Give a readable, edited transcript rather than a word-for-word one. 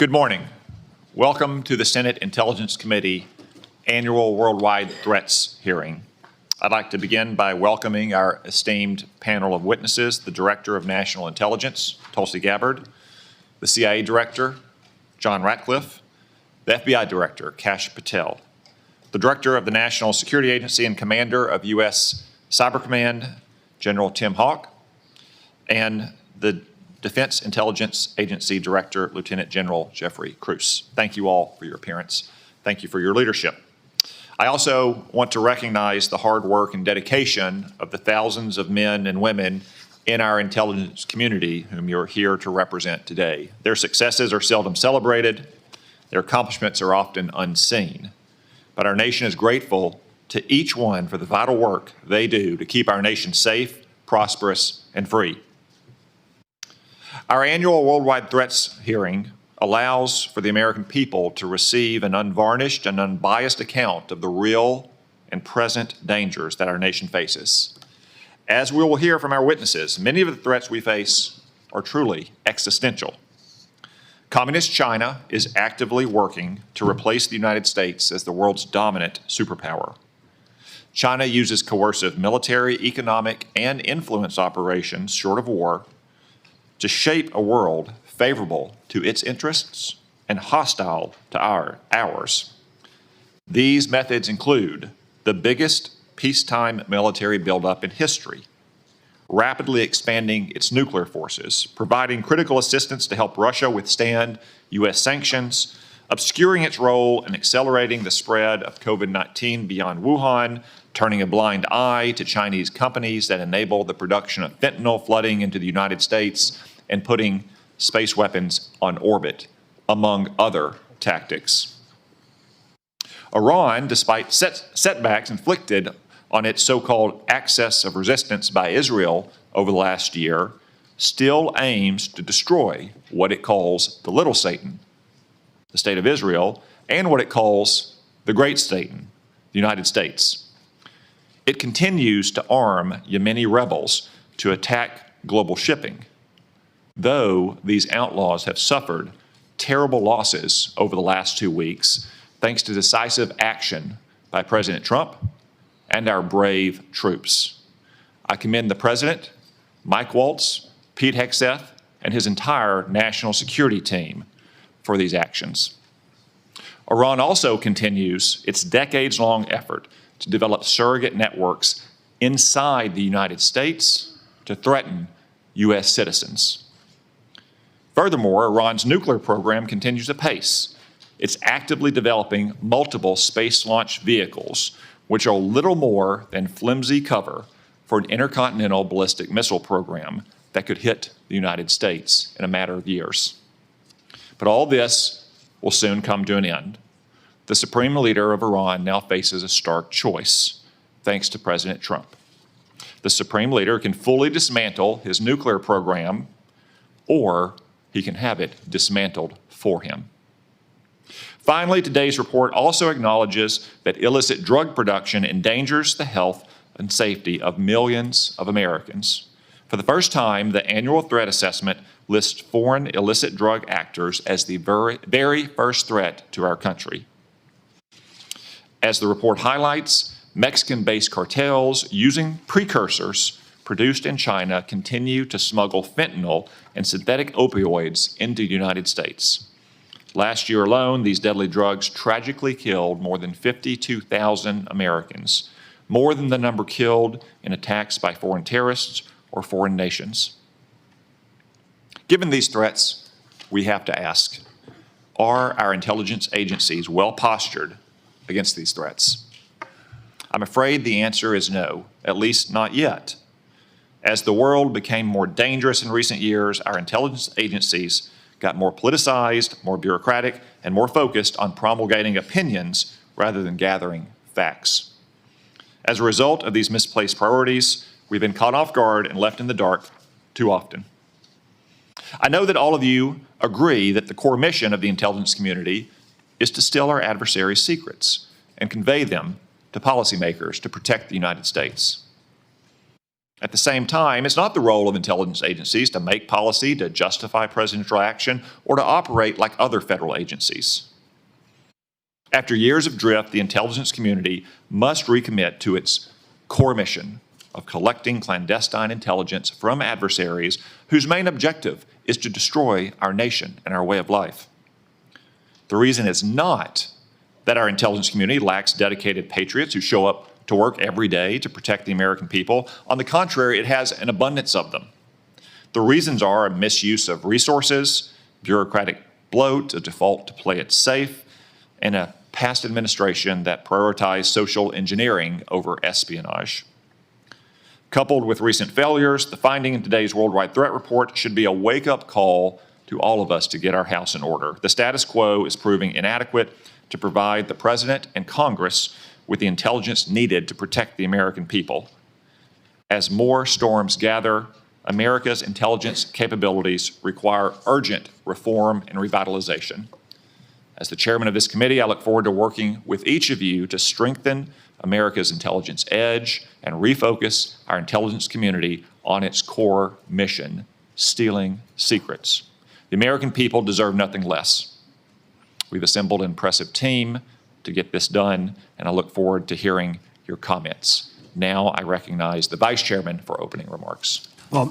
Good morning. Welcome to the Senate Intelligence Committee Annual Worldwide Threats Hearing. I'd like to begin by welcoming our esteemed panel of witnesses, the Director of National Intelligence, Tulsi Gabbard, the CIA Director, John Ratcliffe, the FBI Director, Kash Patel, the Director of the National Security Agency and Commander of U.S. Cyber Command, General Tim Hawk, and the Defense Intelligence Agency Director, Lieutenant General Jeffrey Cruz. Thank you all for your appearance. Thank you for your leadership. I also want to recognize the hard work and dedication of the thousands of men and women in our intelligence community whom you're here to represent today. Their successes are seldom celebrated. Their accomplishments are often unseen. But our nation is grateful to each one for the vital work they do to keep our nation safe, prosperous, and free. Our annual Worldwide Threats hearing allows for the American people to receive an unvarnished and unbiased account of the real and present dangers that our nation faces. As we will hear from our witnesses, many of the threats we face are truly existential. Communist China is actively working to replace the United States as the world's dominant superpower. China uses coercive military, economic, and influence operations, short of war, to shape a world favorable to its interests and hostile to ours. These methods include the biggest peacetime military buildup in history, rapidly expanding its nuclear forces, providing critical assistance to help Russia withstand U.S. sanctions, obscuring its role in accelerating the spread of COVID-19 beyond Wuhan, turning a blind eye to Chinese companies that enable the production of fentanyl flooding into the United States, and putting space weapons on orbit, among other tactics. Iran, despite setbacks inflicted on its so-called axis of resistance by Israel over the last year, still aims to destroy what it calls the little Satan, the State of Israel, and what it calls the great Satan, the United States. It continues to arm Yemeni rebels to attack global shipping, though these outlaws have suffered terrible losses over the last 2 weeks thanks to decisive action by President Trump and our brave troops. I commend the President, Mike Waltz, Pete Hegseth, and his entire national security team for these actions. Iran also continues its decades-long effort to develop surrogate networks inside the United States to threaten U.S. citizens. Furthermore, Iran's nuclear program continues apace. It's actively developing multiple space launch vehicles, which are little more than flimsy cover for an intercontinental ballistic missile program that could hit the United States in a matter of years. But all this will soon come to an end. The supreme leader of Iran now faces a stark choice, thanks to President Trump. The supreme leader can fully dismantle his nuclear program, or he can have it dismantled for him. Finally, today's report also acknowledges that illicit drug production endangers the health and safety of millions of Americans. For the first time, the annual threat assessment lists foreign illicit drug actors as the very first threat to our country. As the report highlights, Mexican-based cartels using precursors produced in China continue to smuggle fentanyl and synthetic opioids into the United States. Last year alone, these deadly drugs tragically killed more than 52,000 Americans, more than the number killed in attacks by foreign terrorists or foreign nations. Given these threats, we have to ask, are our intelligence agencies well postured against these threats? I'm afraid the answer is no, at least not yet. As the world became more dangerous in recent years, our intelligence agencies got more politicized, more bureaucratic, and more focused on promulgating opinions rather than gathering facts. As a result of these misplaced priorities, we've been caught off guard and left in the dark too often. I know that all of you agree that the core mission of the intelligence community is to steal our adversaries' secrets and convey them to policymakers to protect the United States. At the same time, it's not the role of intelligence agencies to make policy, to justify presidential action, or to operate like other federal agencies. After years of drift, the intelligence community must recommit to its core mission of collecting clandestine intelligence from adversaries whose main objective is to destroy our nation and our way of life. The reason is not that our intelligence community lacks dedicated patriots who show up to work every day to protect the American people. On the contrary, it has an abundance of them. The reasons are a misuse of resources, bureaucratic bloat, a default to play it safe, and a past administration that prioritized social engineering over espionage. Coupled with recent failures, the finding in today's Worldwide Threat Report should be a wake-up call to all of us to get our house in order. The status quo is proving inadequate to provide the President and Congress with the intelligence needed to protect the American people. As more storms gather, America's intelligence capabilities require urgent reform and revitalization. As the chairman of this committee, I look forward to working with each of you to strengthen America's intelligence edge and refocus our intelligence community on its core mission, stealing secrets. The American people deserve nothing less. We've assembled an impressive team to get this done, and I look forward to hearing your comments. Now I recognize the Vice Chairman for opening remarks. Well,